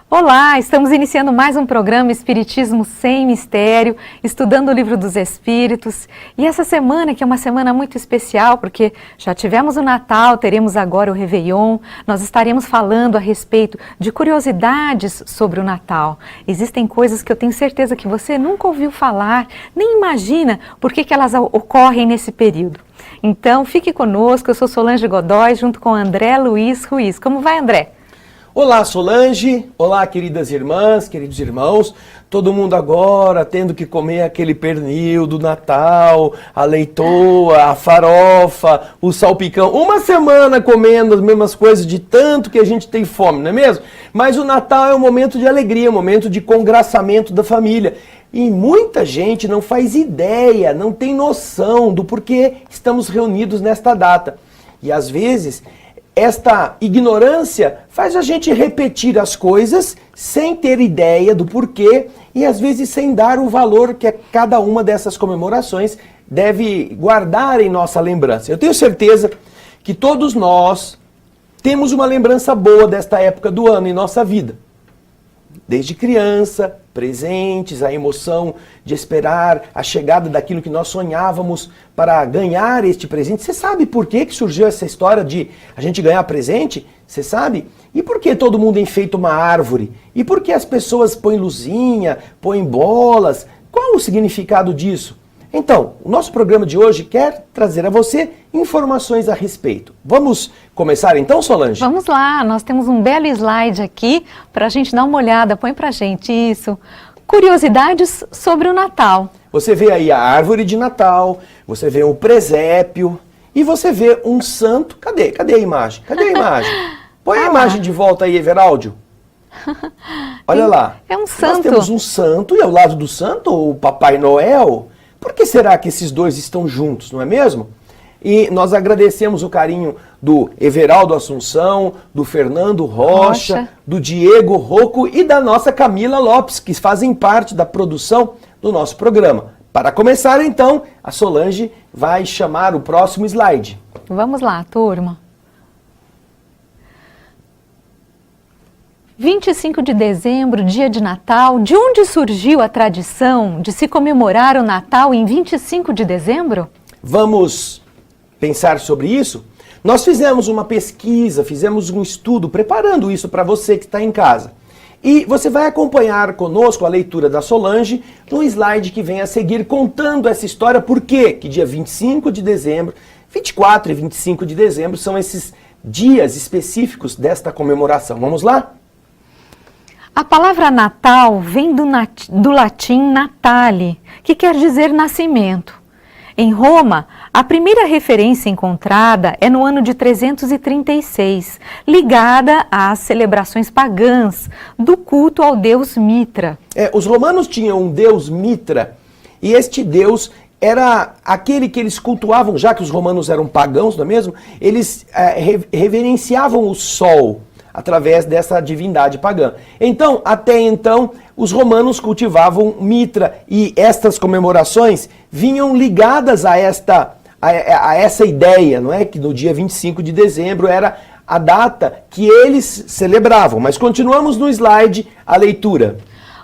Olá, estamos iniciando mais um programa Espiritismo Sem Mistério, estudando o Livro dos Espíritos. E essa semana, que é uma semana muito especial, porque já tivemos o Natal, teremos agora o Réveillon, nós estaremos falando a respeito de curiosidades sobre o Natal. Existem coisas que eu tenho certeza que você nunca ouviu falar, nem imagina por que elas ocorrem nesse período. Então, fique conosco, eu sou Solange Godoy, junto com André Luiz Ruiz. Como vai, André? Olá, Solange. Olá, queridas irmãs, queridos irmãos. Todo mundo agora tendo que comer aquele pernil do Natal, a leitoa, a farofa, o salpicão. Uma semana comendo as mesmas coisas de tanto que a gente tem fome, não é mesmo? Mas o Natal é um momento de alegria, um momento de congraçamento da família. E muita gente não faz ideia, não tem noção do porquê estamos reunidos nesta data. E às vezes esta ignorância faz a gente repetir as coisas sem ter ideia do porquê e às vezes sem dar o valor que cada uma dessas comemorações deve guardar em nossa lembrança. Eu tenho certeza que todos nós temos uma lembrança boa desta época do ano em nossa vida. Desde criança, presentes, a emoção de esperar a chegada daquilo que nós sonhávamos para ganhar este presente. Você sabe por que surgiu essa história de a gente ganhar presente? Você sabe? E por que todo mundo enfeita uma árvore? E por que as pessoas põem luzinha, põem bolas? Qual o significado disso? Então, o nosso programa de hoje quer trazer a você informações a respeito. Vamos começar então, Solange? Vamos lá, nós temos um belo slide aqui para a gente dar uma olhada. Põe pra gente isso. Curiosidades sobre o Natal. Você vê aí a árvore de Natal, você vê o presépio e você vê um santo. Cadê? Cadê a imagem? Cadê a imagem? Põe a imagem de volta aí, Everaldio. Olha lá. É um santo. Nós temos um santo e ao lado do santo o Papai Noel. Por que será que esses dois estão juntos, não é mesmo? E nós agradecemos o carinho do Everaldo Assunção, do Fernando Rocha, do Diego Rocco e da nossa Camila Lopes, que fazem parte da produção do nosso programa. Para começar, então, a Solange vai chamar o próximo slide. Vamos lá, turma. 25 de dezembro, dia de Natal. De onde surgiu a tradição de se comemorar o Natal em 25 de dezembro? Vamos pensar sobre isso? Nós fizemos uma pesquisa, fizemos um estudo, preparando isso para você que está em casa. E você vai acompanhar conosco a leitura da Solange no slide que vem a seguir, contando essa história, por quê? Que dia 25 de dezembro, 24 e 25 de dezembro são esses dias específicos desta comemoração. Vamos lá? A palavra Natal vem do latim natale, que quer dizer nascimento. Em Roma, a primeira referência encontrada é no ano de 336, ligada às celebrações pagãs do culto ao deus Mitra. Os romanos tinham um deus Mitra, e este deus era aquele que eles cultuavam, já que os romanos eram pagãos, não é mesmo? Eles reverenciavam o sol através dessa divindade pagã. Então, até então, os romanos cultivavam Mitra e estas comemorações vinham ligadas a essa ideia, não é? Que no dia 25 de dezembro era a data que eles celebravam. Mas continuamos no slide a leitura.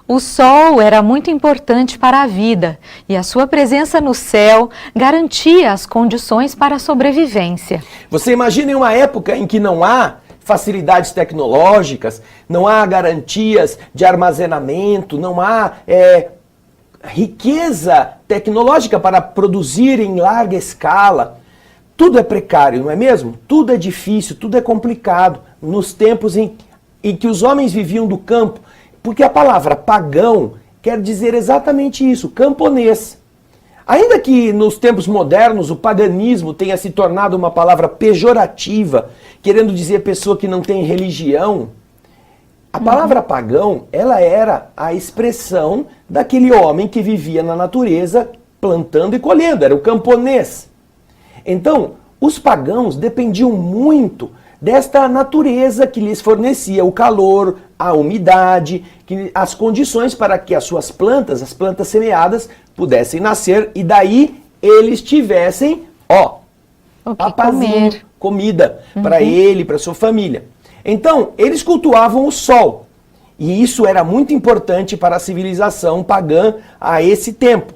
O sol era muito importante para a vida e a sua presença no céu garantia as condições para a sobrevivência. Você imagina em uma época em que não há facilidades tecnológicas, não há garantias de armazenamento, não há riqueza tecnológica para produzir em larga escala. Tudo é precário, não é mesmo? Tudo é difícil, tudo é complicado nos tempos em que os homens viviam do campo, porque a palavra pagão quer dizer exatamente isso, camponês. Ainda que nos tempos modernos o paganismo tenha se tornado uma palavra pejorativa, querendo dizer pessoa que não tem religião, a palavra pagão, ela era a expressão daquele homem que vivia na natureza plantando e colhendo, era o camponês. Então, os pagãos dependiam muito desta natureza que lhes fornecia o calor, a umidade, as condições para que as suas plantas, as plantas semeadas, pudessem nascer e daí eles tivessem, papazinho, comida para ele, para sua família. Então, eles cultuavam o sol. E isso era muito importante para a civilização pagã a esse tempo.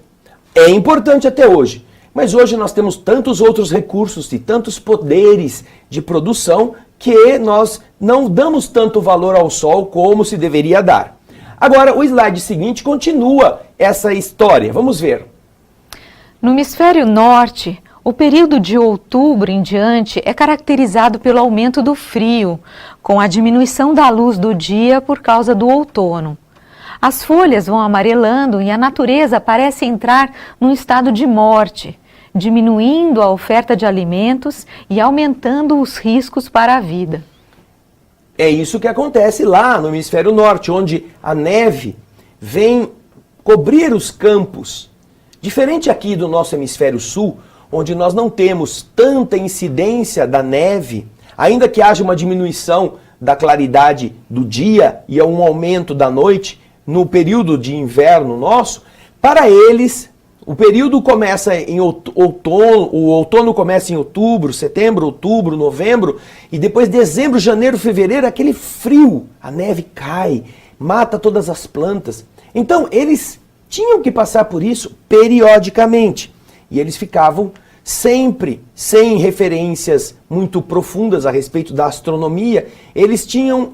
É importante até hoje. Mas hoje nós temos tantos outros recursos e tantos poderes de produção que nós não damos tanto valor ao sol como se deveria dar. Agora, o slide seguinte continua essa história. Vamos ver. No hemisfério norte, o período de outubro em diante é caracterizado pelo aumento do frio, com a diminuição da luz do dia por causa do outono. As folhas vão amarelando e a natureza parece entrar num estado de morte, diminuindo a oferta de alimentos e aumentando os riscos para a vida. É isso que acontece lá no hemisfério norte, onde a neve vem cobrir os campos. Diferente aqui do nosso hemisfério sul, onde nós não temos tanta incidência da neve, ainda que haja uma diminuição da claridade do dia e um aumento da noite no período de inverno nosso, para eles o período começa em outono, o outono começa em outubro, setembro, outubro, novembro, e depois dezembro, janeiro, fevereiro, aquele frio, a neve cai, mata todas as plantas. Então eles tinham que passar por isso periodicamente, e eles ficavam sempre sem referências muito profundas a respeito da astronomia. Eles tinham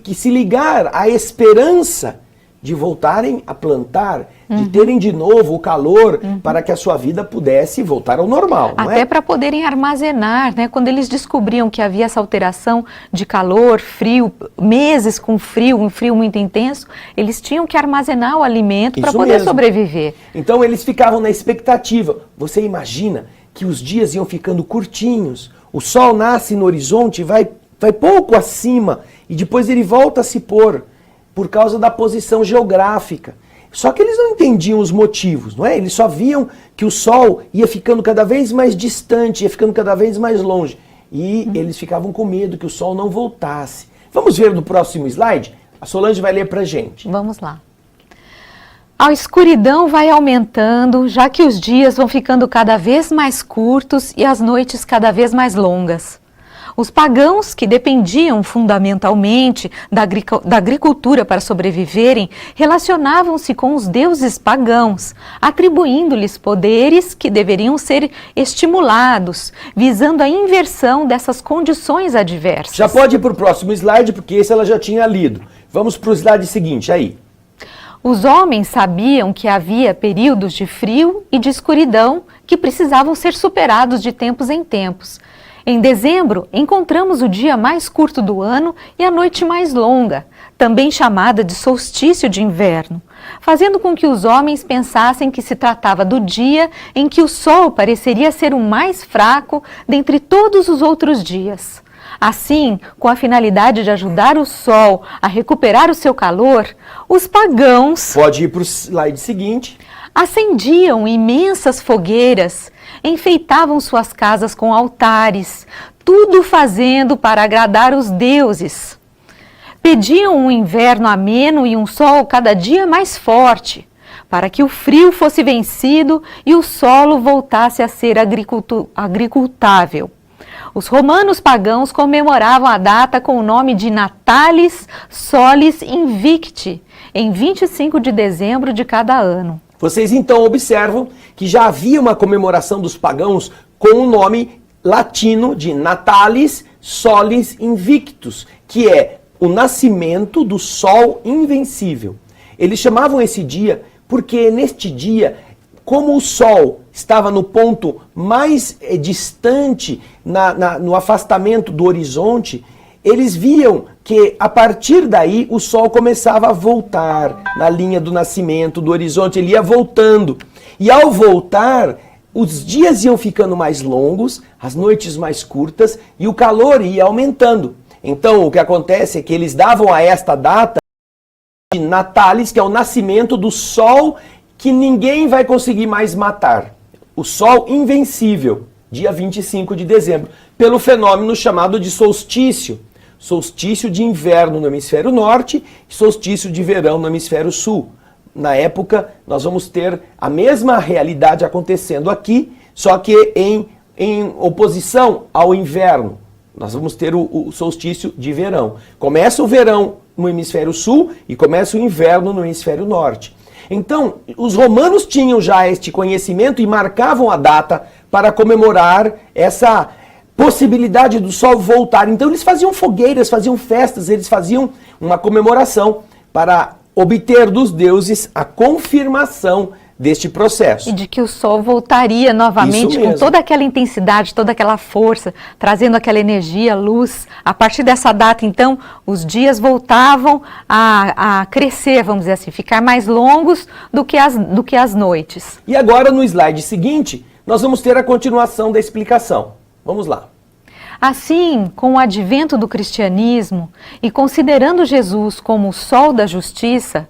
que se ligar à esperança de voltarem a plantar, de terem de novo o calor para que a sua vida pudesse voltar ao normal. Até para poderem armazenar, né? Quando eles descobriam que havia essa alteração de calor, frio, meses com frio, um frio muito intenso, eles tinham que armazenar o alimento para poder sobreviver. Então eles ficavam na expectativa. Você imagina que os dias iam ficando curtinhos, o sol nasce no horizonte, vai pouco acima e depois ele volta a se pôr, por causa da posição geográfica. Só que eles não entendiam os motivos, não é? Eles só viam que o Sol ia ficando cada vez mais distante, ia ficando cada vez mais longe. E eles ficavam com medo que o Sol não voltasse. Vamos ver no próximo slide? A Solange vai ler pra gente. Vamos lá. A escuridão vai aumentando, já que os dias vão ficando cada vez mais curtos e as noites cada vez mais longas. Os pagãos, que dependiam fundamentalmente da agricultura para sobreviverem, relacionavam-se com os deuses pagãos, atribuindo-lhes poderes que deveriam ser estimulados, visando a inversão dessas condições adversas. Já pode ir para o próximo slide, porque esse ela já tinha lido. Vamos para o slide seguinte, aí. Os homens sabiam que havia períodos de frio e de escuridão que precisavam ser superados de tempos em tempos. Em dezembro, encontramos o dia mais curto do ano e a noite mais longa, também chamada de solstício de inverno, fazendo com que os homens pensassem que se tratava do dia em que o sol pareceria ser o mais fraco dentre todos os outros dias. Assim, com a finalidade de ajudar o sol a recuperar o seu calor, os pagãos... Pode ir para o slide seguinte. Acendiam imensas fogueiras, enfeitavam suas casas com altares, tudo fazendo para agradar os deuses. Pediam um inverno ameno e um sol cada dia mais forte, para que o frio fosse vencido e o solo voltasse a ser agricultável. Os romanos pagãos comemoravam a data com o nome de Natalis Solis Invicti, em 25 de dezembro de cada ano. Vocês então observam que já havia uma comemoração dos pagãos com o nome latino de Natalis Solis Invictus, que é o nascimento do Sol Invencível. Eles chamavam esse dia porque neste dia, como o Sol estava no ponto mais distante, no afastamento do horizonte, eles viam que a partir daí o Sol começava a voltar na linha do nascimento, do horizonte, ele ia voltando. E ao voltar, os dias iam ficando mais longos, as noites mais curtas e o calor ia aumentando. Então o que acontece é que eles davam a esta data de Natalis, que é o nascimento do Sol que ninguém vai conseguir mais matar. O Sol Invencível, dia 25 de dezembro, pelo fenômeno chamado de solstício. Solstício de inverno no hemisfério norte e solstício de verão no hemisfério sul. Na época, nós vamos ter a mesma realidade acontecendo aqui, só que em oposição ao inverno. Nós vamos ter o solstício de verão. Começa o verão no hemisfério sul e começa o inverno no hemisfério norte. Então, os romanos tinham já este conhecimento e marcavam a data para comemorar essa possibilidade do sol voltar. Então, eles faziam fogueiras, faziam festas, eles faziam uma comemoração para obter dos deuses a confirmação deste processo. E de que o sol voltaria novamente com toda aquela intensidade, toda aquela força, trazendo aquela energia, luz. A partir dessa data, então, os dias voltavam a crescer, vamos dizer assim, ficar mais longos do que as noites. E agora, no slide seguinte, nós vamos ter a continuação da explicação. Vamos lá. Assim, com o advento do cristianismo e considerando Jesus como o sol da justiça,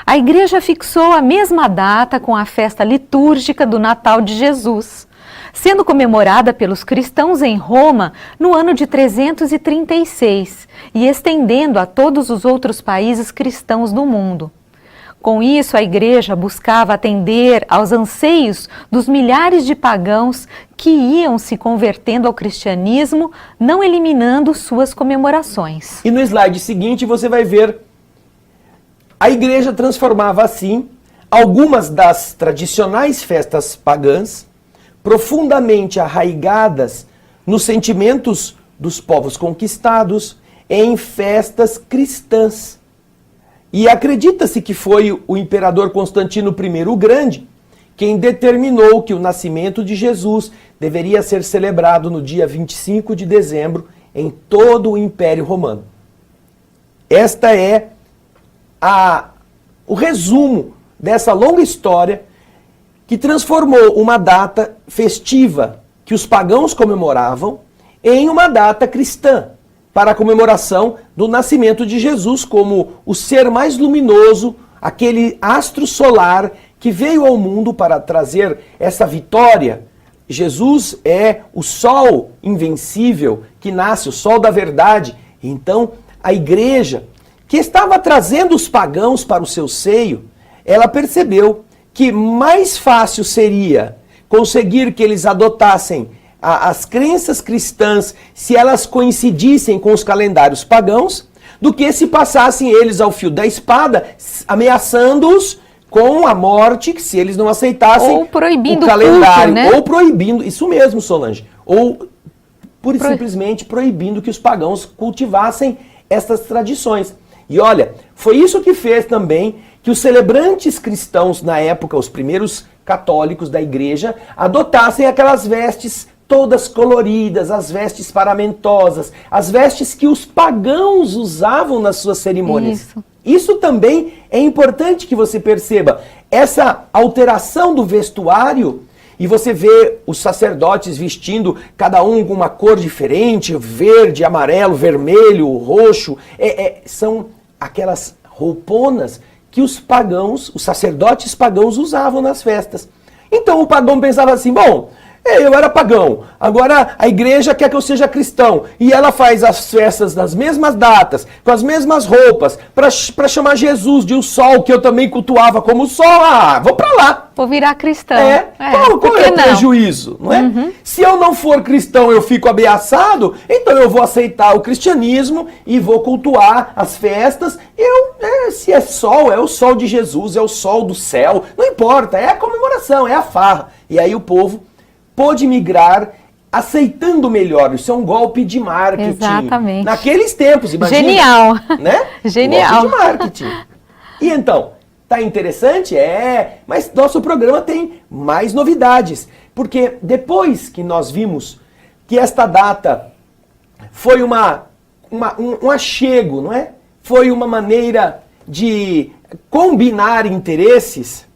a Igreja fixou a mesma data com a festa litúrgica do Natal de Jesus, sendo comemorada pelos cristãos em Roma no ano de 336 e estendendo a todos os outros países cristãos do mundo. Com isso, a Igreja buscava atender aos anseios dos milhares de pagãos que iam se convertendo ao cristianismo, não eliminando suas comemorações. E no slide seguinte você vai ver a Igreja transformava assim algumas das tradicionais festas pagãs, profundamente arraigadas nos sentimentos dos povos conquistados, em festas cristãs. E acredita-se que foi o imperador Constantino I o Grande quem determinou que o nascimento de Jesus deveria ser celebrado no dia 25 de dezembro em todo o Império Romano. Esta é o resumo dessa longa história que transformou uma data festiva que os pagãos comemoravam em uma data cristã para a comemoração do nascimento de Jesus como o ser mais luminoso, aquele astro solar que veio ao mundo para trazer essa vitória. Jesus é o sol invencível que nasce, o sol da verdade. Então, a Igreja, que estava trazendo os pagãos para o seu seio, ela percebeu que mais fácil seria conseguir que eles adotassem as crenças cristãs se elas coincidissem com os calendários pagãos, do que se passassem eles ao fio da espada, ameaçando-os com a morte, se eles não aceitassem ou proibindo o calendário. O culto, né? Ou proibindo, isso mesmo, Solange, ou pura e simplesmente proibindo que os pagãos cultivassem essas tradições. E olha, foi isso que fez também que os celebrantes cristãos na época, os primeiros católicos da Igreja, adotassem aquelas vestes todas coloridas, as vestes paramentosas, as vestes que os pagãos usavam nas suas cerimônias. Isso também é importante que você perceba. Essa alteração do vestuário, e você vê os sacerdotes vestindo cada um com uma cor diferente, verde, amarelo, vermelho, roxo, são aquelas rouponas que os pagãos, os sacerdotes pagãos usavam nas festas. Então o pagão pensava assim, bom, eu era pagão, agora a Igreja quer que eu seja cristão, e ela faz as festas nas mesmas datas, com as mesmas roupas, para chamar Jesus de o sol, que eu também cultuava como sol, vou para lá. Vou virar cristão. Qual é o prejuízo? Não é? Uhum. Se eu não for cristão, eu fico ameaçado, então eu vou aceitar o cristianismo e vou cultuar as festas. Se é sol, é o sol de Jesus, é o sol do céu, não importa, é a comemoração, é a farra. E aí o povo pôde migrar aceitando melhor. Isso é um golpe de marketing. Exatamente. Naqueles tempos, imagina. Genial. Né? Genial. Golpe de marketing. E então, tá interessante? Mas nosso programa tem mais novidades. Porque depois que nós vimos que esta data foi um achego, não é? Foi uma maneira de combinar interesses,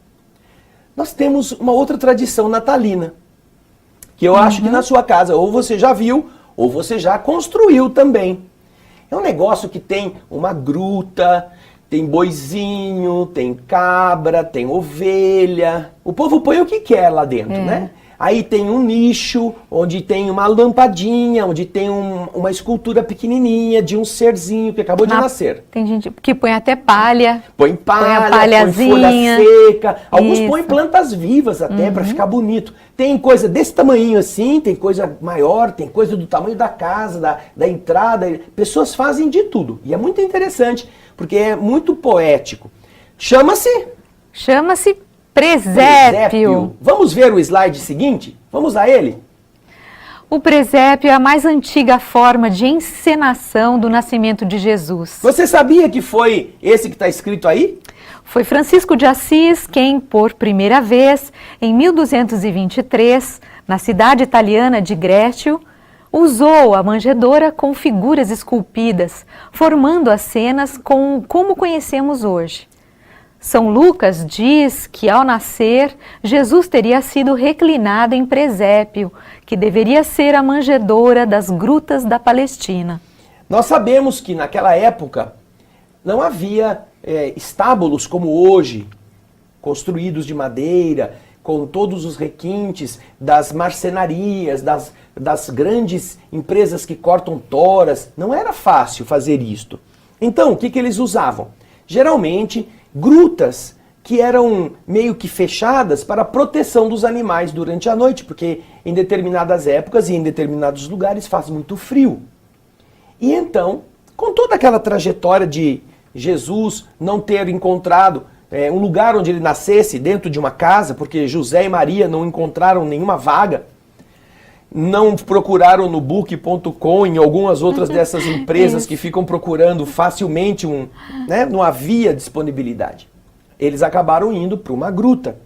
nós temos uma outra tradição natalina, que eu acho que na sua casa ou você já viu, ou você já construiu também. É um negócio que tem uma gruta, tem boizinho, tem cabra, tem ovelha. O povo põe o que quer lá dentro, né? Aí tem um nicho, onde tem uma lampadinha, onde tem uma escultura pequenininha de um serzinho que acabou de nascer. Tem gente que põe até palha. Põe palha, a palhazinha. põe folha seca. Alguns Isso. põem plantas vivas até para ficar bonito. Tem coisa desse tamanho assim, tem coisa maior, tem coisa do tamanho da casa, da entrada. Pessoas fazem de tudo. E é muito interessante, porque é muito poético. Chama-se presépio. Vamos ver o slide seguinte? Vamos a ele? O presépio é a mais antiga forma de encenação do nascimento de Jesus. Você sabia que foi esse que está escrito aí? Foi Francisco de Assis quem, por primeira vez, em 1223, na cidade italiana de Grécio, usou a manjedoura com figuras esculpidas, formando as cenas como conhecemos hoje. São Lucas diz que, ao nascer, Jesus teria sido reclinado em presépio, que deveria ser a manjedoura das grutas da Palestina. Nós sabemos que, naquela época, não havia estábulos como hoje, construídos de madeira, com todos os requintes das marcenarias, das grandes empresas que cortam toras. Não era fácil fazer isto. Então, o que eles usavam? Geralmente, grutas que eram meio que fechadas para a proteção dos animais durante a noite, porque em determinadas épocas e em determinados lugares faz muito frio. E então, com toda aquela trajetória de Jesus não ter encontrado um lugar onde ele nascesse dentro de uma casa, porque José e Maria não encontraram nenhuma vaga, não procuraram no book.com, em algumas outras dessas empresas que ficam procurando facilmente, não havia disponibilidade. Eles acabaram indo para uma gruta.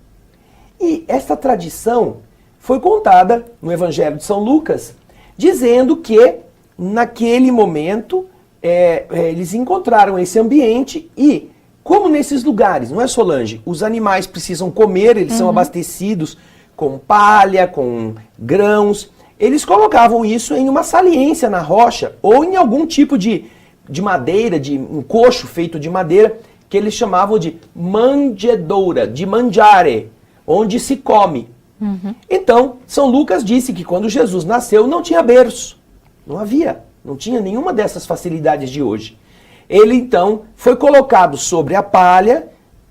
E essa tradição foi contada no Evangelho de São Lucas, dizendo que naquele momento eles encontraram esse ambiente e, como nesses lugares, não é, Solange? Os animais precisam comer, eles são abastecidos com palha, com grãos. Eles colocavam isso em uma saliência na rocha ou em algum tipo de madeira, de um coxo feito de madeira, que eles chamavam de manjedoura, de mangiare, onde se come. Então, São Lucas disse que quando Jesus nasceu não tinha berço, não tinha nenhuma dessas facilidades de hoje. Ele então foi colocado sobre a palha,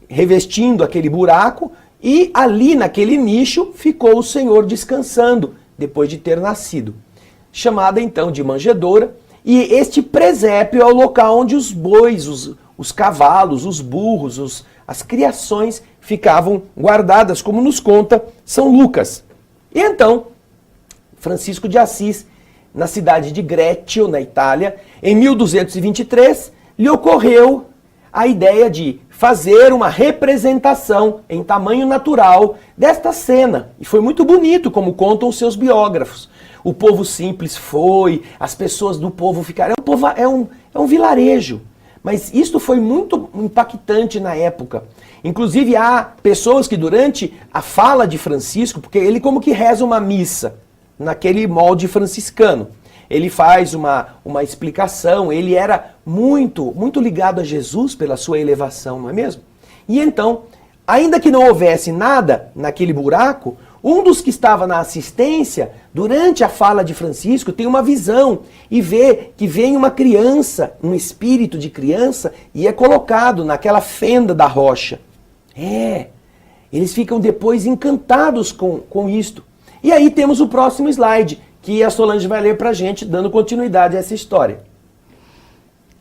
revestindo aquele buraco, e ali naquele nicho ficou o Senhor descansando, depois de ter nascido. Chamada então de manjedoura, e este presépio é o local onde os bois, os cavalos, os burros, as criações ficavam guardadas, como nos conta São Lucas. E então, Francisco de Assis, na cidade de Grécio, na Itália, em 1223, lhe ocorreu a ideia de fazer uma representação em tamanho natural desta cena. E foi muito bonito, como contam os seus biógrafos. O povo simples foi, as pessoas do povo ficaram... É um vilarejo. Mas isto foi muito impactante na época. Inclusive há pessoas que durante a fala de Francisco, porque ele como que reza uma missa naquele molde franciscano. Ele faz uma explicação, ele era muito ligado a Jesus pela sua elevação, não é mesmo? E então, ainda que não houvesse nada naquele buraco, um dos que estava na assistência, durante a fala de Francisco, tem uma visão e vê que vem uma criança, um espírito de criança, e é colocado naquela fenda da rocha. Eles ficam depois encantados com isto. E aí temos o próximo slide, que a Solange vai ler para a gente, dando continuidade a essa história.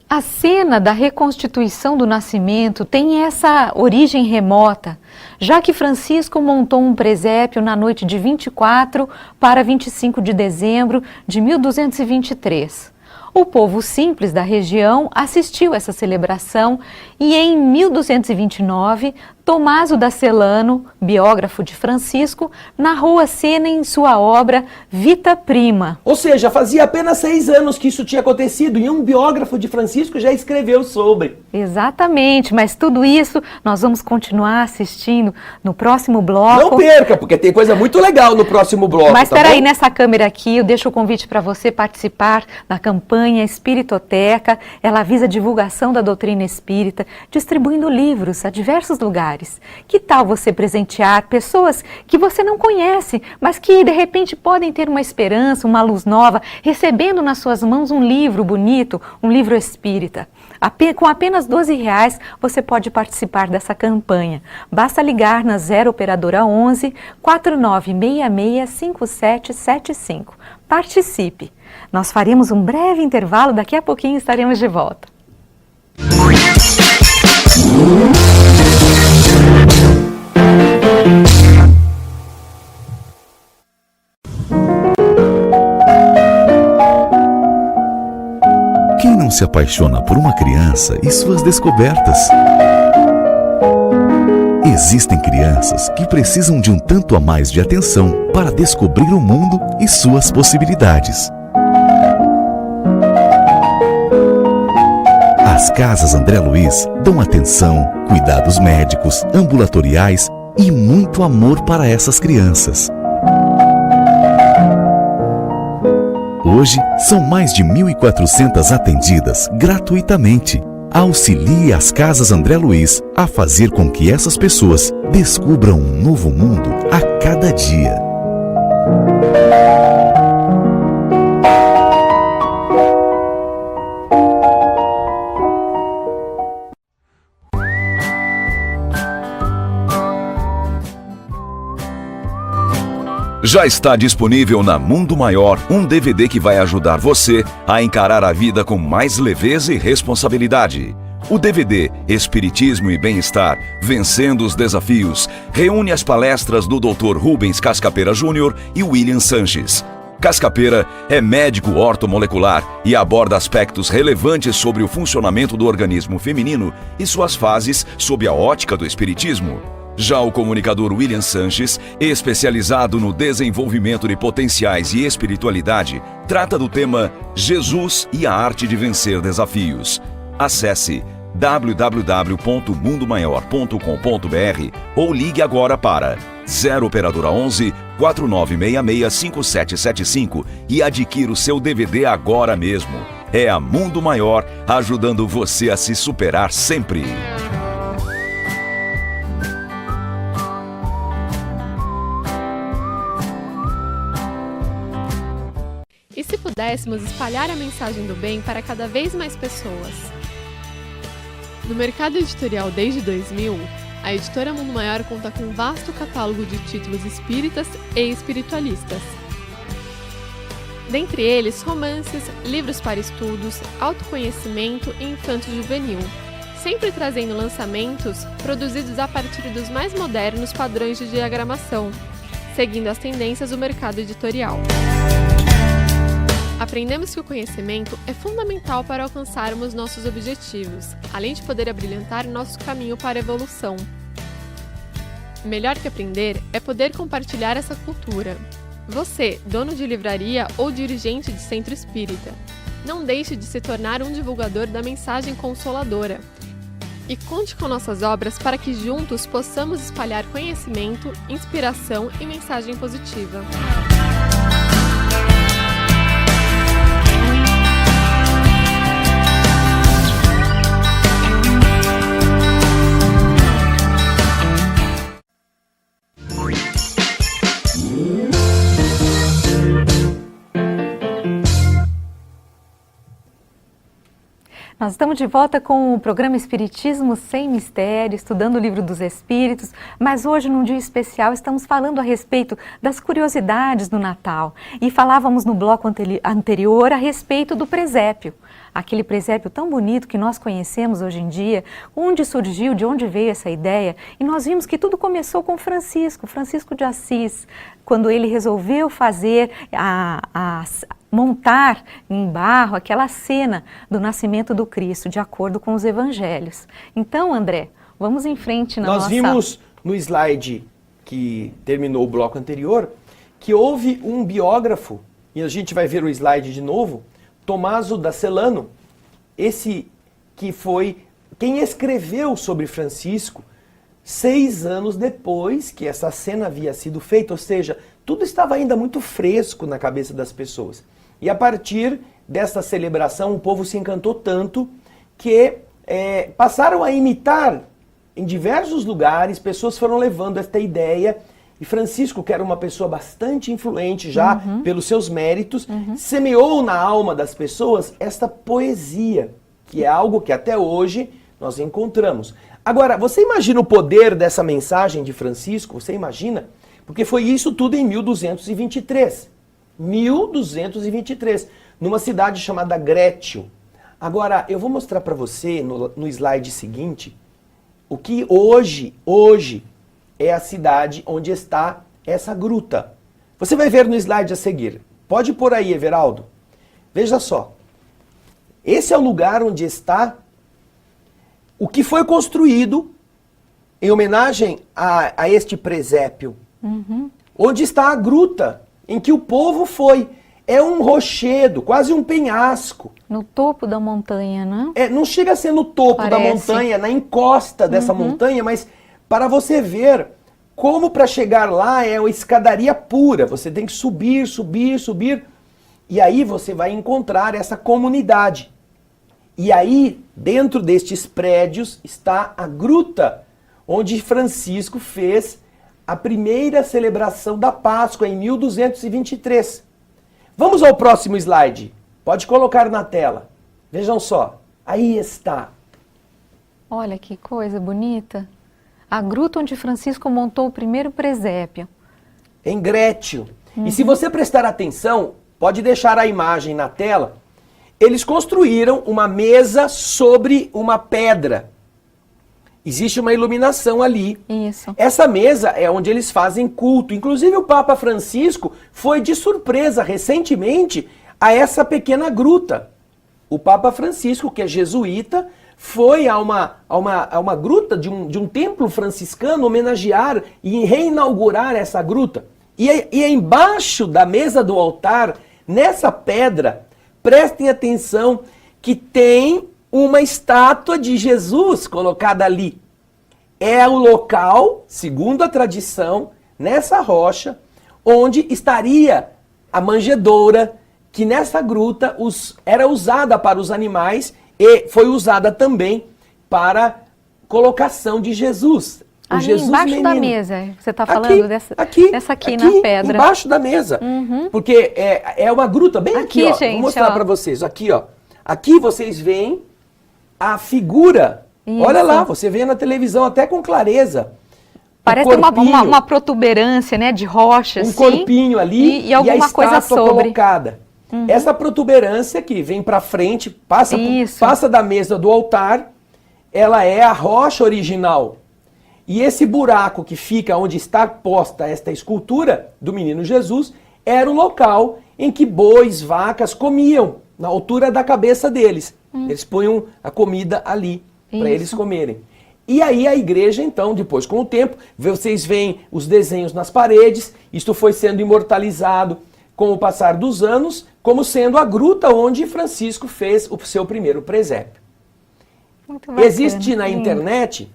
A cena da reconstituição do nascimento tem essa origem remota, já que Francisco montou um presépio na noite de 24 para 25 de dezembro de 1223. O povo simples da região assistiu essa celebração e em 1229, Tomaso da Celano, biógrafo de Francisco, narrou a cena em sua obra Vita Prima. Ou seja, fazia apenas 6 anos que isso tinha acontecido e um biógrafo de Francisco já escreveu sobre. Exatamente, mas tudo isso nós vamos continuar assistindo no próximo bloco. Não perca, porque tem coisa muito legal no próximo bloco. Mas tá espera aí, bom? nessa câmera aqui, eu deixo o convite para você participar da campanha campanha Espiritoteca, ela visa a divulgação da doutrina espírita, distribuindo livros a diversos lugares. Que tal você presentear pessoas que você não conhece, mas que de repente podem ter uma esperança, uma luz nova, recebendo nas suas mãos um livro bonito, um livro espírita? Com apenas R$12 você pode participar dessa campanha. Basta ligar na 0 operadora 11 4966 5775. Participe! Nós faremos um breve intervalo, daqui a pouquinho estaremos de volta. Quem não se apaixona por uma criança e suas descobertas? Existem crianças que precisam de um tanto a mais de atenção para descobrir o mundo e suas possibilidades. As Casas André Luiz dão atenção, cuidados médicos, ambulatoriais e muito amor para essas crianças. Hoje, são mais de 1.400 atendidas gratuitamente. Auxilie as Casas André Luiz a fazer com que essas pessoas descubram um novo mundo a cada dia. Já está disponível na Mundo Maior um DVD que vai ajudar você a encarar a vida com mais leveza e responsabilidade. O DVD Espiritismo e Bem-Estar, Vencendo os Desafios, reúne as palestras do Dr. Rubens Cascapera Júnior e William Sanches. Cascapera é médico ortomolecular e aborda aspectos relevantes sobre o funcionamento do organismo feminino e suas fases sob a ótica do espiritismo. Já o comunicador William Sanches, especializado no desenvolvimento de potenciais e espiritualidade, trata do tema Jesus e a Arte de Vencer Desafios. Acesse www.mundomaior.com.br ou ligue agora para 0 operadora 11 4966 5775 e adquira o seu DVD agora mesmo. É a Mundo Maior ajudando você a se superar sempre. E se pudéssemos espalhar a mensagem do bem para cada vez mais pessoas? No mercado editorial desde 2000, a editora Mundo Maior conta com um vasto catálogo de títulos espíritas e espiritualistas. Dentre eles, romances, livros para estudos, autoconhecimento e infanto-juvenil, sempre trazendo lançamentos produzidos a partir dos mais modernos padrões de diagramação, seguindo as tendências do mercado editorial. Aprendemos que o conhecimento é fundamental para alcançarmos nossos objetivos, além de poder abrilhantar nosso caminho para a evolução. Melhor que aprender é poder compartilhar essa cultura. Você, dono de livraria ou dirigente de centro espírita, não deixe de se tornar um divulgador da mensagem consoladora. E conte com nossas obras para que juntos possamos espalhar conhecimento, inspiração e mensagem positiva. Nós estamos de volta com o programa Espiritismo Sem Mistério, estudando o Livro dos Espíritos, mas hoje, num dia especial, estamos falando a respeito das curiosidades do Natal. E falávamos no bloco anterior a respeito do presépio, aquele presépio tão bonito que nós conhecemos hoje em dia, onde surgiu, de onde veio essa ideia, e nós vimos que tudo começou com Francisco de Assis, quando ele resolveu fazer montar em barro aquela cena do nascimento do Cristo, de acordo com os evangelhos. Então, André, vamos em frente na nossa... Nós vimos no slide que terminou o bloco anterior, que houve um biógrafo, e a gente vai ver o slide de novo, Tommaso da Celano, esse que foi quem escreveu sobre Francisco 6 anos depois que essa cena havia sido feita, ou seja, tudo estava ainda muito fresco na cabeça das pessoas. E a partir desta celebração, o povo se encantou tanto que passaram a imitar em diversos lugares, pessoas foram levando esta ideia, e Francisco, que era uma pessoa bastante influente já pelos seus méritos, semeou na alma das pessoas esta poesia, que é algo que até hoje nós encontramos. Agora, você imagina o poder dessa mensagem de Francisco? Você imagina? Porque foi isso tudo em 1223. 1223, numa cidade chamada Grétio. Agora, eu vou mostrar para você no slide seguinte o que hoje é a cidade onde está essa gruta. Você vai ver no slide a seguir. Pode pôr aí, Everaldo. Veja só. Esse é o lugar onde está o que foi construído em homenagem a este presépio. Onde está a gruta em que o povo foi. É um rochedo, quase um penhasco. No topo da montanha, né? Não chega a ser no topo da montanha, na encosta dessa montanha, mas para você ver como para chegar lá é uma escadaria pura. Você tem que subir, subir, subir. E aí você vai encontrar essa comunidade. E aí, dentro destes prédios, está a gruta, onde Francisco fez a primeira celebração da Páscoa, em 1223. Vamos ao próximo slide. Pode colocar na tela. Vejam só. Aí está. Olha que coisa bonita. A gruta onde Francisco montou o primeiro presépio. Em Grétio. E se você prestar atenção, pode deixar a imagem na tela. Eles construíram uma mesa sobre uma pedra. Existe uma iluminação ali. Isso. Essa mesa é onde eles fazem culto. Inclusive o Papa Francisco foi de surpresa recentemente a essa pequena gruta. O Papa Francisco, que é jesuíta, foi a uma gruta de um templo franciscano homenagear e reinaugurar essa gruta. E embaixo da mesa do altar, nessa pedra, prestem atenção que tem uma estátua de Jesus colocada ali. É o local, segundo a tradição, nessa rocha, onde estaria a manjedoura, que nessa gruta era usada para os animais e foi usada também para colocação de Jesus. Ali Jesus embaixo menino. da mesa, você está falando dessa aqui na pedra. Embaixo da mesa. Porque é uma gruta bem aqui, ó. Gente, vou mostrar para vocês. Aqui, ó. Aqui vocês veem a figura. Isso. Olha lá, você vê na televisão até com clareza. Parece uma protuberância, né, de rocha, um corpinho ali e alguma coisa sobre. colocada. Essa protuberância que vem para frente, passa da mesa do altar, ela é a rocha original. E esse buraco que fica onde está posta esta escultura do menino Jesus era o local em que bois, vacas comiam, na altura da cabeça deles. Eles punham a comida ali para eles comerem. E aí a igreja, então, depois com o tempo, vocês veem os desenhos nas paredes, isto foi sendo imortalizado com o passar dos anos, como sendo a gruta onde Francisco fez o seu primeiro presépio. Muito bacana. Existe na internet,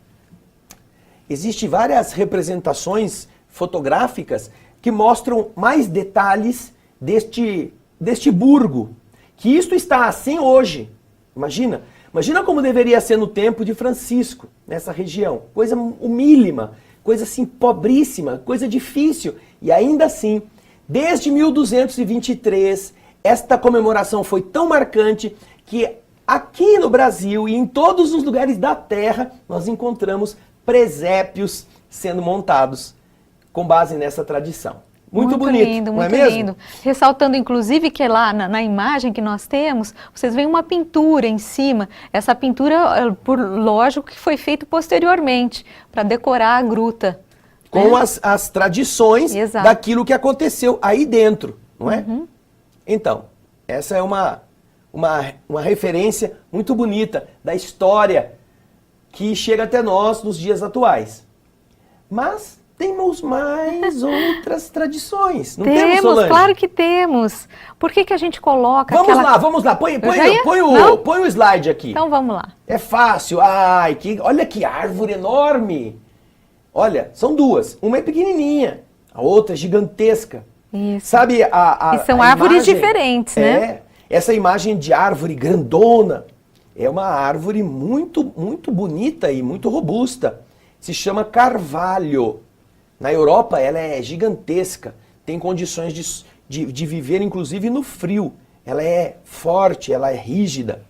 existe várias representações fotográficas que mostram mais detalhes deste burgo, que isto está assim hoje. Imagina como deveria ser no tempo de Francisco, nessa região. Coisa humílima, coisa assim pobríssima, coisa difícil. E ainda assim, desde 1223, esta comemoração foi tão marcante que aqui no Brasil e em todos os lugares da Terra, nós encontramos presépios sendo montados com base nessa tradição. Muito bonito, lindo, não é muito mesmo? lindo. Ressaltando, inclusive, que lá na imagem que nós temos, vocês veem uma pintura em cima. Essa pintura, por lógico, que foi feita posteriormente, para decorar a gruta. Com as tradições daquilo que aconteceu aí dentro, não é? Então, essa é uma referência muito bonita da história que chega até nós nos dias atuais. Mas temos mais outras tradições, não temos, Solange? Claro que temos. Por que a gente coloca Vamos lá, põe o slide aqui. Então vamos lá. É fácil, olha que árvore enorme. Olha, são duas, uma é pequenininha, a outra é gigantesca. Isso. Sabe, e são árvores diferentes, né? Essa imagem de árvore grandona é uma árvore muito bonita e muito robusta. Se chama carvalho. Na Europa ela é gigantesca, tem condições de viver inclusive no frio. Ela é forte, ela é rígida.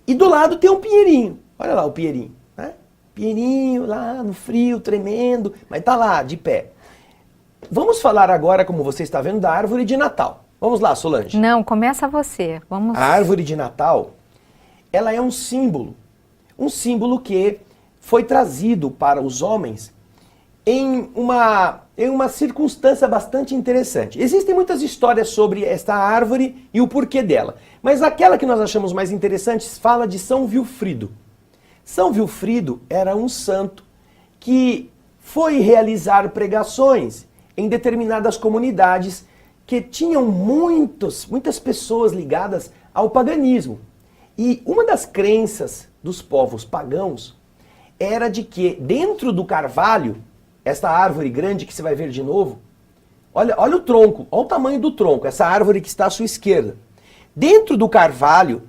E do lado tem um pinheirinho. Olha lá o pinheirinho, né? Pinheirinho lá no frio, tremendo, mas tá lá, de pé. Vamos falar agora, como você está vendo, da árvore de Natal. Vamos lá, Solange. Não, começa você. Vamos. A árvore de Natal, ela é um símbolo que foi trazido para os homens em uma circunstância bastante interessante. Existem muitas histórias sobre esta árvore e o porquê dela, mas aquela que nós achamos mais interessante fala de São Vilfrido. São Vilfrido era um santo que foi realizar pregações em determinadas comunidades que tinham muitas pessoas ligadas ao paganismo. E uma das crenças dos povos pagãos era de que dentro do carvalho, esta árvore grande que você vai ver de novo, olha o tronco, olha o tamanho do tronco, essa árvore que está à sua esquerda. Dentro do carvalho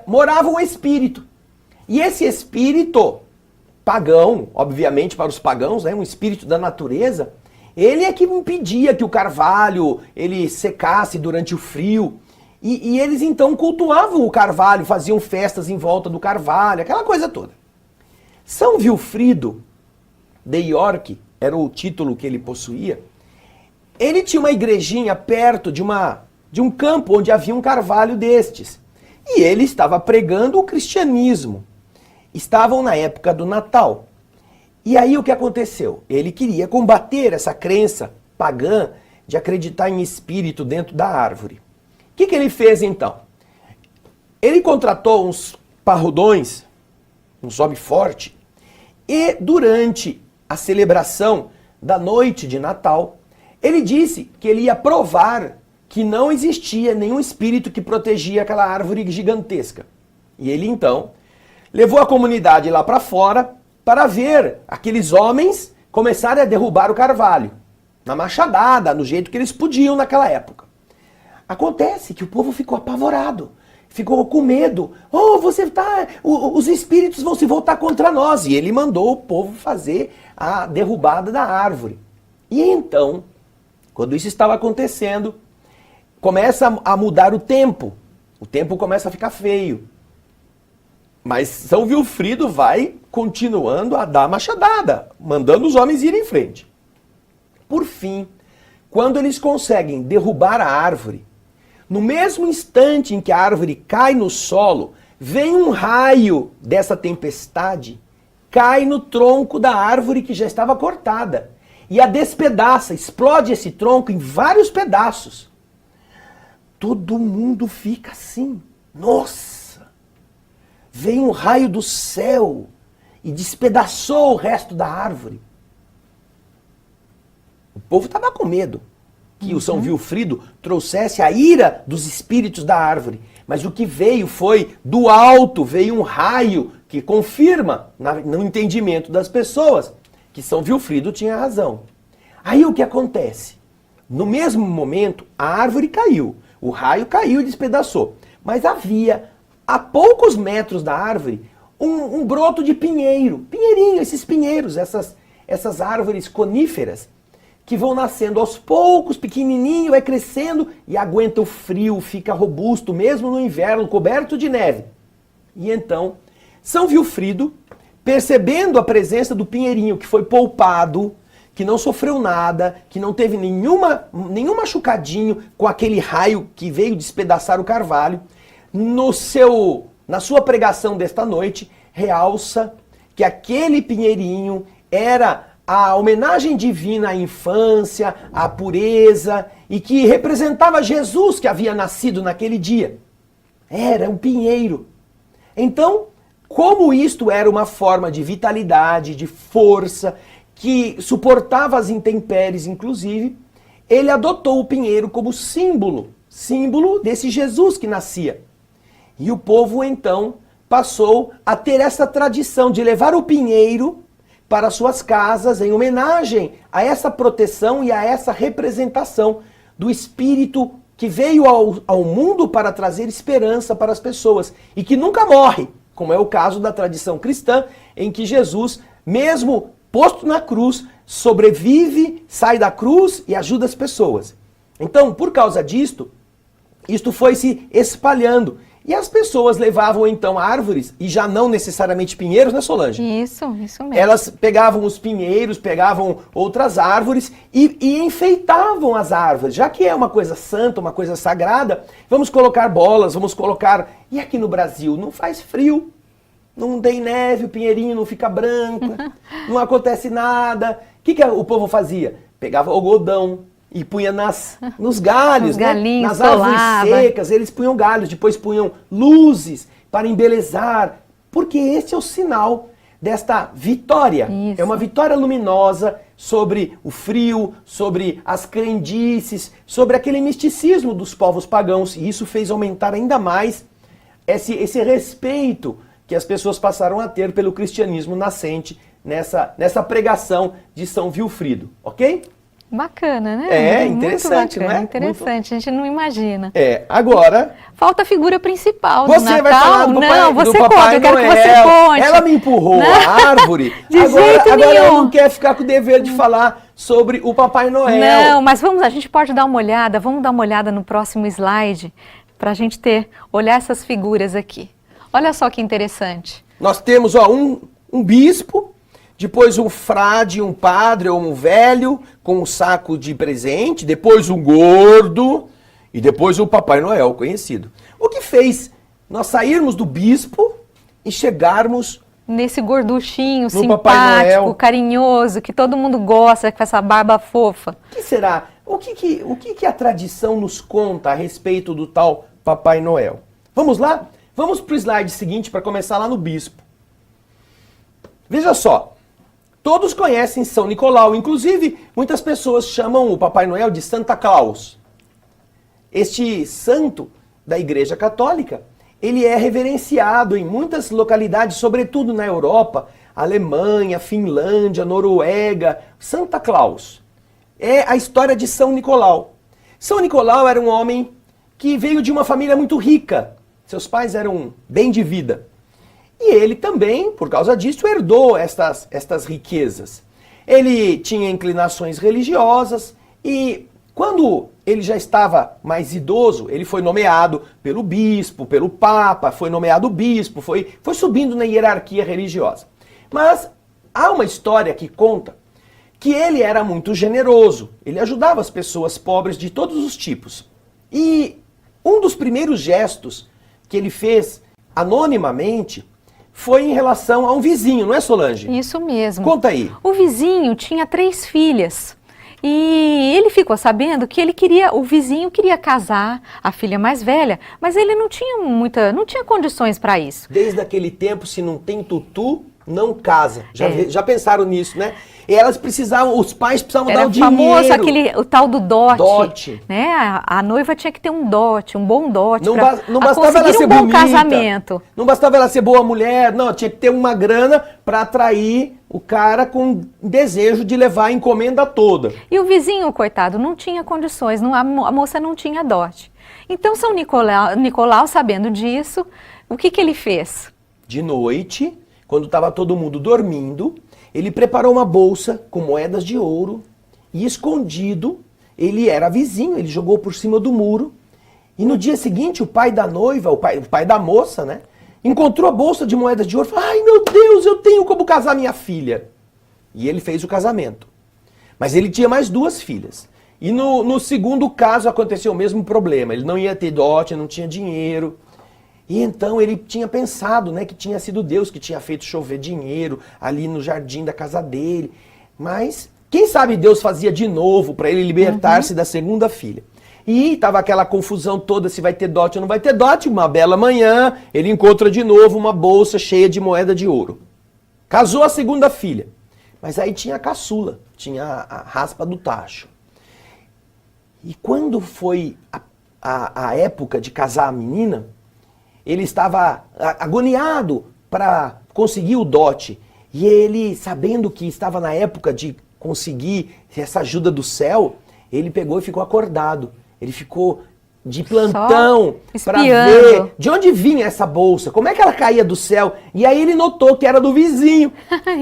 morava um espírito. E esse espírito pagão, obviamente para os pagãos, um espírito da natureza, ele é que impedia que o carvalho ele secasse durante o frio. E eles então cultuavam o carvalho, faziam festas em volta do carvalho, aquela coisa toda. São Vilfrido de York, era o título que ele possuía, ele tinha uma igrejinha perto de um campo onde havia um carvalho destes. E ele estava pregando o cristianismo. Estavam na época do Natal. E aí o que aconteceu? Ele queria combater essa crença pagã de acreditar em espírito dentro da árvore. O que ele fez então? Ele contratou uns parrudões, uns homens fortes, e durante a celebração da noite de Natal, ele disse que ele ia provar que não existia nenhum espírito que protegia aquela árvore gigantesca. E ele então levou a comunidade lá para fora para ver aqueles homens começarem a derrubar o carvalho, na machadada, no jeito que eles podiam naquela época. Acontece que o povo ficou apavorado, ficou com medo. Os espíritos vão se voltar contra nós. E ele mandou o povo fazer a derrubada da árvore. E então, quando isso estava acontecendo, começa a mudar o tempo começa a ficar feio. Mas São Vilfrido vai continuando a dar machadada, mandando os homens irem em frente. Por fim, quando eles conseguem derrubar a árvore, no mesmo instante em que a árvore cai no solo, vem um raio dessa tempestade, cai no tronco da árvore que já estava cortada e a despedaça, explode esse tronco em vários pedaços. Todo mundo fica assim, nossa! Veio um raio do céu e despedaçou o resto da árvore. O povo estava com medo que o São Vilfrido trouxesse a ira dos espíritos da árvore. Mas o que veio foi do alto, veio um raio que confirma no entendimento das pessoas que São Vilfrido tinha razão. Aí o que acontece? No mesmo momento, a árvore caiu, o raio caiu e despedaçou. Mas havia, a poucos metros da árvore, um broto de pinheiro. Pinheirinho, esses pinheiros, essas árvores coníferas, que vão nascendo aos poucos, pequenininho, vai crescendo e aguenta o frio, fica robusto, mesmo no inverno, coberto de neve. E então, São Vilfrido, percebendo a presença do pinheirinho, que foi poupado, que não sofreu nada, que não teve nenhum machucadinho com aquele raio que veio despedaçar o carvalho, na sua pregação desta noite, realça que aquele pinheirinho era a homenagem divina à infância, à pureza, e que representava Jesus que havia nascido naquele dia. Era um pinheiro. Então, como isto era uma forma de vitalidade, de força, que suportava as intempéries, inclusive, ele adotou o pinheiro como símbolo desse Jesus que nascia. E o povo, então, passou a ter essa tradição de levar o pinheiro para suas casas em homenagem a essa proteção e a essa representação do espírito que veio ao mundo para trazer esperança para as pessoas e que nunca morre, como é o caso da tradição cristã, em que Jesus, mesmo posto na cruz, sobrevive, sai da cruz e ajuda as pessoas. Então, por causa disto, isto foi se espalhando. E as pessoas levavam então árvores, e já não necessariamente pinheiros, né, Solange? Isso mesmo. Elas pegavam os pinheiros, pegavam outras árvores e enfeitavam as árvores. Já que é uma coisa santa, uma coisa sagrada, vamos colocar bolas, vamos colocar... E aqui no Brasil não faz frio, não tem neve, o pinheirinho não fica branco, não acontece nada. O que o povo fazia? Pegava algodão e punha nos galhos, Os né? galinhos, Nas árvores solava. secas, eles punham galhos, depois punham luzes para embelezar, porque esse é o sinal desta vitória. Isso. É uma vitória luminosa sobre o frio, sobre as crendices, sobre aquele misticismo dos povos pagãos, e isso fez aumentar ainda mais esse respeito que as pessoas passaram a ter pelo cristianismo nascente nessa pregação de São Vilfrido, ok? Bacana, né? É, Muito interessante, bacana, não é? Interessante, a gente não imagina. Agora... Falta a figura principal do Você Natal. vai falar do Papai, não, você do Papai conta, eu quero Noel. que você conte. Ela me empurrou a árvore. De agora jeito ela nenhum. não quer ficar com o dever de falar sobre o Papai Noel. Não, mas a gente pode dar uma olhada, vamos dar uma olhada no próximo slide, para a gente olhar essas figuras aqui. Olha só que interessante. Nós temos um bispo, depois um frade, um padre ou um velho com um saco de presente, depois um gordo e depois o Papai Noel conhecido. O que fez nós sairmos do bispo e chegarmos Nesse gorduchinho, no Papai simpático, Noel. carinhoso, que todo mundo gosta, com essa barba fofa. O que será? O que a tradição nos conta a respeito do tal Papai Noel? Vamos lá? Vamos para o slide seguinte para começar lá no bispo. Veja só, todos conhecem São Nicolau, inclusive muitas pessoas chamam o Papai Noel de Santa Claus. Este santo da Igreja Católica, ele é reverenciado em muitas localidades, sobretudo na Europa, Alemanha, Finlândia, Noruega, Santa Claus. É a história de São Nicolau. São Nicolau era um homem que veio de uma família muito rica. Seus pais eram bem de vida. E ele também, por causa disso, herdou estas riquezas. Ele tinha inclinações religiosas e quando ele já estava mais idoso, ele foi nomeado pelo bispo, pelo papa, foi nomeado bispo, foi subindo na hierarquia religiosa. Mas há uma história que conta que ele era muito generoso, ele ajudava as pessoas pobres de todos os tipos. E um dos primeiros gestos que ele fez anonimamente foi em relação a um vizinho, não é, Solange? Isso mesmo. Conta aí. O vizinho tinha 3 filhas. E ele ficou sabendo que o vizinho queria casar a filha mais velha, mas ele não tinha condições para isso. Desde aquele tempo, se não tem tutu, não casa. Já pensaram nisso, né? E elas precisavam, os pais precisavam dar o dinheiro. Era famoso o tal do dote. Dote. Né? A noiva tinha que ter um dote, um bom dote Não para bastava ela conseguir ser um bom bonita, casamento. não bastava ela ser boa mulher, não, tinha que ter uma grana para atrair o cara com desejo de levar a encomenda toda. E o vizinho, coitado, não tinha condições, a moça não tinha dote. Então São Nicolau, sabendo disso, o que ele fez? De noite, quando estava todo mundo dormindo, ele preparou uma bolsa com moedas de ouro e escondido, ele era vizinho, ele jogou por cima do muro. E no dia seguinte, o pai da noiva, o pai da moça, né, encontrou a bolsa de moedas de ouro e falou: ai meu Deus, eu tenho como casar minha filha. E ele fez o casamento. Mas ele tinha mais 2 filhas. E no segundo caso aconteceu o mesmo problema, ele não ia ter dote, não tinha dinheiro. E então ele tinha pensado, né, que tinha sido Deus que tinha feito chover dinheiro ali no jardim da casa dele. Mas quem sabe Deus fazia de novo para ele libertar-se da segunda filha. E estava aquela confusão toda, se vai ter dote ou não vai ter dote. Uma bela manhã, ele encontra de novo uma bolsa cheia de moeda de ouro. Casou a segunda filha. Mas aí tinha a caçula, tinha a raspa do tacho. E quando foi a época de casar a menina, ele estava agoniado para conseguir o dote. E ele, sabendo que estava na época de conseguir essa ajuda do céu, ele pegou e ficou acordado. Ele ficou de plantão para espiando. ver de onde vinha essa bolsa, como é que ela caía do céu. E aí ele notou que era do vizinho.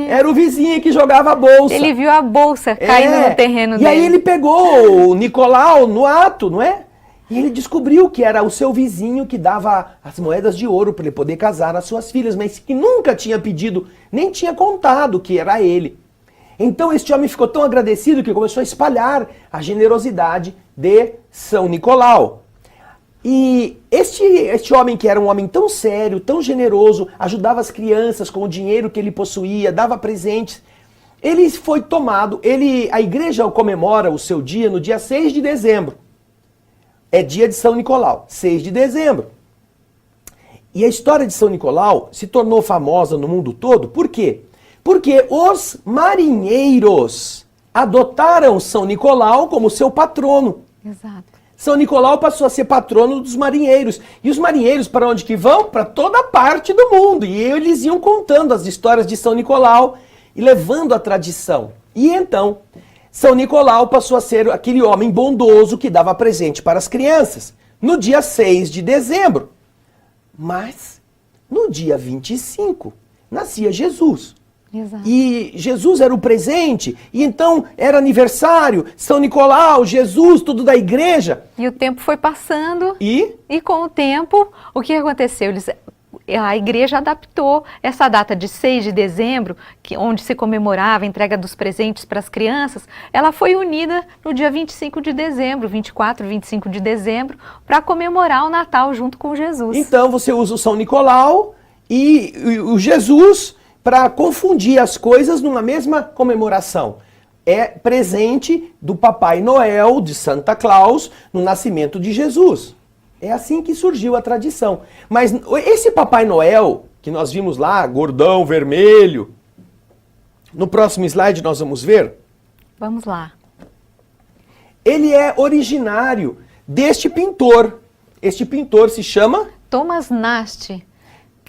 Era o vizinho que jogava a bolsa. Ele viu a bolsa caindo no terreno dele. E aí ele pegou o Nicolau no ato, não é? E ele descobriu que era o seu vizinho que dava as moedas de ouro para ele poder casar as suas filhas, mas que nunca tinha pedido, nem tinha contado que era ele. Então este homem ficou tão agradecido que começou a espalhar a generosidade de São Nicolau. E este homem, que era um homem tão sério, tão generoso, ajudava as crianças com o dinheiro que ele possuía, dava presentes, ele foi tomado, a igreja comemora o seu dia no dia 6 de dezembro. É dia de São Nicolau, 6 de dezembro. E a história de São Nicolau se tornou famosa no mundo todo, por quê? Porque os marinheiros adotaram São Nicolau como seu patrono. Exato. São Nicolau passou a ser patrono dos marinheiros. E os marinheiros para onde que vão? Para toda parte do mundo. E eles iam contando as histórias de São Nicolau e levando a tradição. E então, São Nicolau passou a ser aquele homem bondoso que dava presente para as crianças. No dia 6 de dezembro. Mas, no dia 25, nascia Jesus. Exato. E Jesus era o presente, e então era aniversário, São Nicolau, Jesus, tudo da igreja. E o tempo foi passando E com o tempo, o que aconteceu? A igreja adaptou essa data de 6 de dezembro, onde se comemorava a entrega dos presentes para as crianças, ela foi unida no dia 25 de dezembro, 24, 25 de dezembro, para comemorar o Natal junto com Jesus. então você usa o São Nicolau e o Jesus para confundir as coisas numa mesma comemoração. É presente do Papai Noel, de Santa Claus, no nascimento de Jesus. É assim que surgiu a tradição. Mas esse Papai Noel, que nós vimos lá, gordão, vermelho, no próximo slide nós vamos ver, Vamos lá. ele é originário deste pintor. Este pintor se chama Thomas Nast.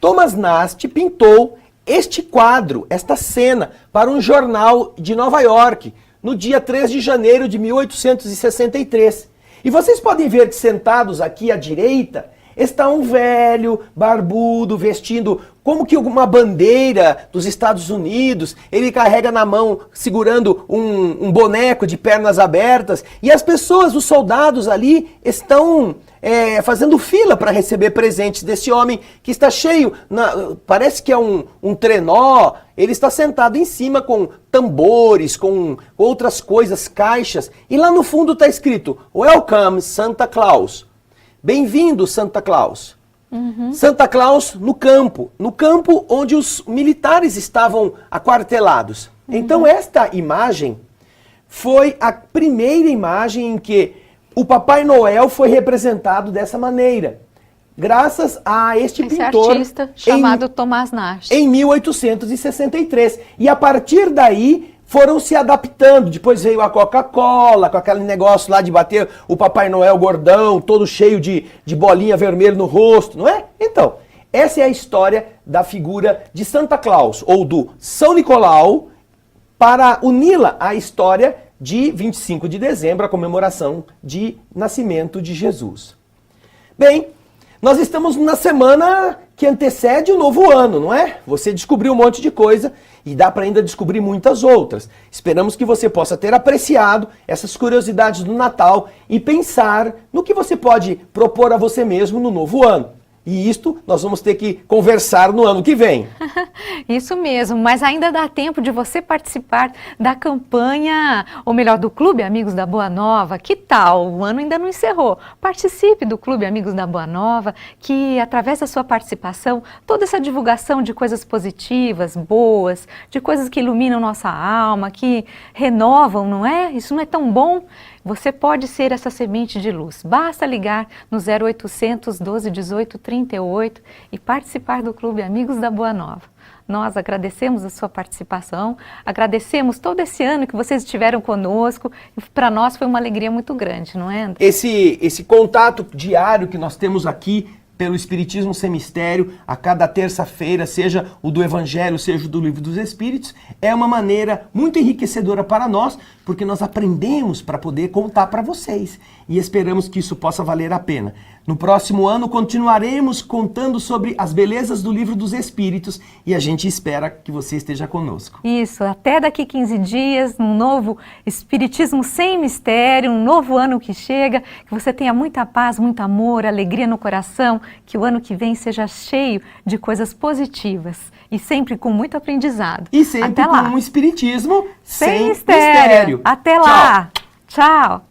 Thomas Nast, pintou este quadro, esta cena, para um jornal de Nova York, no dia 3 de janeiro de 1863. E vocês podem ver que sentados aqui à direita está um velho, barbudo, vestindo como que uma bandeira dos Estados Unidos. Ele carrega na mão, segurando um boneco de pernas abertas. E as pessoas, os soldados ali, estão fazendo fila para receber presentes desse homem que está cheio, parece que é um trenó. Ele está sentado em cima com tambores, com outras coisas, caixas. E lá no fundo está escrito, Welcome Santa Claus. Bem-vindo, Santa Claus. Santa Claus no campo onde os militares estavam aquartelados. Então esta imagem foi a primeira imagem em que o Papai Noel foi representado dessa maneira, graças a este pintor artista chamado Thomas Nast. em 1863. E a partir daí foram se adaptando. Depois veio a Coca-Cola, com aquele negócio lá de bater o Papai Noel gordão, todo cheio de bolinha vermelha no rosto, não é? Então, essa é a história da figura de Santa Claus, ou do São Nicolau, para uni-la à história de 25 de dezembro, a comemoração de nascimento de Jesus. Bem, nós estamos na semana que antecede o novo ano, não é? Você descobriu um monte de coisa e dá para ainda descobrir muitas outras. Esperamos que você possa ter apreciado essas curiosidades do Natal e pensar no que você pode propor a você mesmo no novo ano. E isto nós vamos ter que conversar no ano que vem. Isso mesmo, mas ainda dá tempo de você participar da campanha, ou melhor, do Clube Amigos da Boa Nova. Que tal? O ano ainda não encerrou. Participe do Clube Amigos da Boa Nova, que através da sua participação, toda essa divulgação de coisas positivas, boas, de coisas que iluminam nossa alma, que renovam, não é? Isso não é tão bom? Você pode ser essa semente de luz. Basta ligar no 0800 12 18 38 e participar do Clube Amigos da Boa Nova. Nós agradecemos a sua participação, agradecemos todo esse ano que vocês estiveram conosco. Para nós foi uma alegria muito grande, não é, André? Esse contato diário que nós temos aqui pelo Espiritismo Sem Mistério, a cada terça-feira, seja o do Evangelho, seja o do Livro dos Espíritos, é uma maneira muito enriquecedora para nós, porque nós aprendemos para poder contar para vocês e esperamos que isso possa valer a pena. No próximo ano continuaremos contando sobre as belezas do Livro dos Espíritos e a gente espera que você esteja conosco. Isso, até daqui 15 dias, num novo Espiritismo Sem Mistério, um novo ano que chega, que você tenha muita paz, muito amor, alegria no coração, que o ano que vem seja cheio de coisas positivas e sempre com muito aprendizado. E sempre até lá. com um Espiritismo Sem mistério. Até lá. Tchau.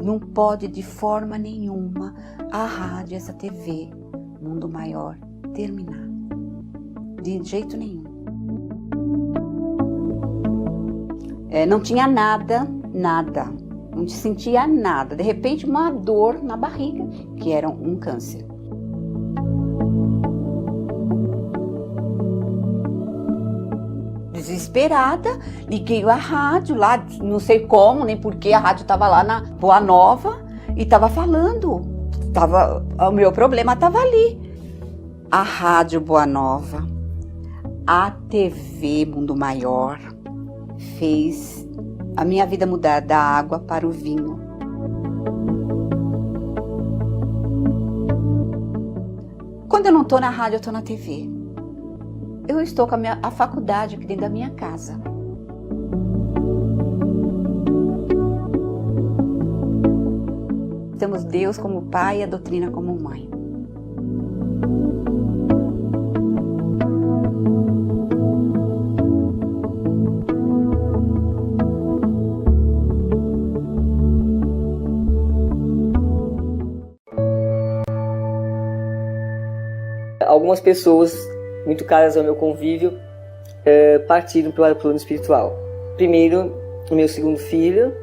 Não pode de forma nenhuma a rádio, essa TV, Mundo Maior, terminar. De jeito nenhum. Não tinha nada. Não sentia nada. De repente, uma dor na barriga, que era um câncer. Desesperada, liguei a rádio lá, não sei como, nem porquê, a rádio estava lá na Boa Nova e estava falando. O meu problema estava ali. A Rádio Boa Nova, a TV Mundo Maior, fez a minha vida mudar da água para o vinho. Quando eu não estou na rádio, eu estou na TV. Eu estou com a faculdade aqui dentro da minha casa. Temos Deus como pai e a doutrina como mãe. Algumas pessoas muito caras ao meu convívio partiram para o plano espiritual. Primeiro, o meu segundo filho,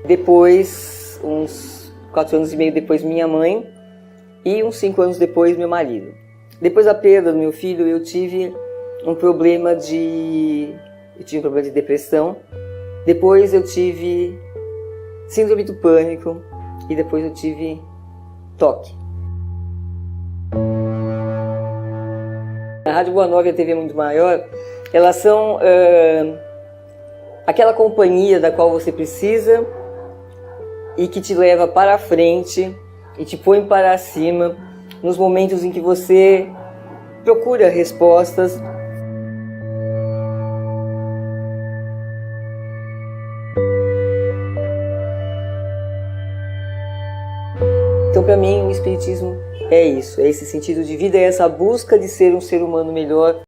depois, uns 4 anos e meio depois, minha mãe, e uns 5 anos depois, meu marido. Depois da perda do meu filho, eu tive um problema de depressão, depois eu tive síndrome do pânico e depois eu tive toque. A Rádio Boa Nova e a TV Mundo Maior, elas são aquela companhia da qual você precisa e que te leva para a frente e te põe para cima nos momentos em que você procura respostas. Então, para mim, o Espiritismo é isso, é esse sentido de vida, é essa busca de ser um ser humano melhor.